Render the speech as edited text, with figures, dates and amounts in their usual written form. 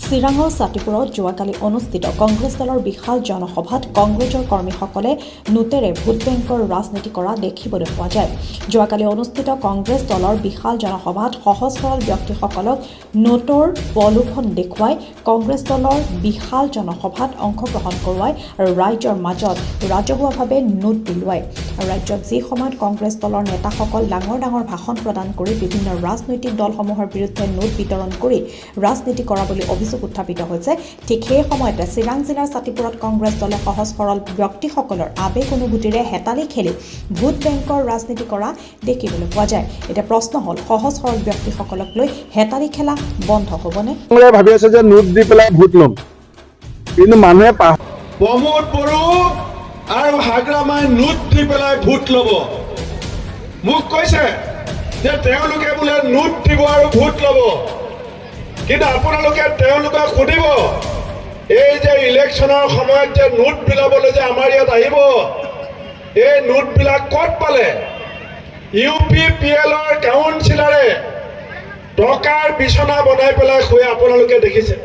চিৰাঙৰ ছাতিপুৰত যোৱাকালি অনুষ্ঠিত কংগ্ৰেছ দলৰ বিশাল জনসভাত কংগ্ৰেছৰ কৰ্মীসকলে নোটেৰে ভোট বেংকৰ ৰাজনীতি কৰা দেখিবলৈ পোৱা যায়। যোৱাকালি অনুষ্ঠিত কংগ্ৰেছ দলৰ বিশাল জনসভাত সহজ সৰল ব্যক্তিসকলক নোটৰ প্ৰলোভন দেখুৱাই কংগ্ৰেছ দলৰ বিশাল জনসভাত অংশগ্ৰহণ কৰোৱাই আৰু ৰাইজৰ মাজত ৰাজহুৱাভাৱে নোট বিলোৱায়। ৰাজ্যত যি সময়ত কংগ্ৰেছ দলৰ নেতাসকল ডাঙৰ ডাঙৰ ভাষণ প্ৰদান কৰি বিভিন্ন ৰাজনৈতিক দলসমূহৰ বিৰুদ্ধে নোট বিতৰণ কৰি ৰাজনীতি কৰা বুলি অভিযোগ উত্থাপিত হৈছে, ঠিক সেই সময়তে চিৰাং জিলাৰ ছাতিপুৰত কংগ্ৰেছ দলে সহজ সৰল ব্যক্তিসকলৰ আৱেগ অনুভূতিৰে হেতালি খেলি ভোট বেংকৰ ৰাজনীতি কৰা দেখিবলৈ পোৱা যায়। এতিয়া প্ৰশ্ন হ'ল, সহজ সৰল ব্যক্তিসকলক লৈ হেতালি খেলা বন্ধ হ'বনে? ভাবি আছে যে নোট দি পেলাই ভোট ল'ম, কিন্তু মানুহে প্ৰমোদ বড়ো আৰু হাগ্ৰামাই নোট দি পেলাই ভোট ল'ব। মোক কৈছে যে তেওঁলোকে বোলে নোট দিব আৰু ভোট ল'ব, কিন্তু আপোনালোকে তেওঁলোকক সুধিব এই যে ইলেকশ্যনৰ সময়ত যে নোট বিলাবলৈ যে আমাৰ ইয়াত আহিব, এই নোটবিলাক ক'ত পালে? UPPL কাউন্সিলাৰে টকাৰ বিচনা বনাই পেলাই শুৱে আপোনালোকে দেখিছে।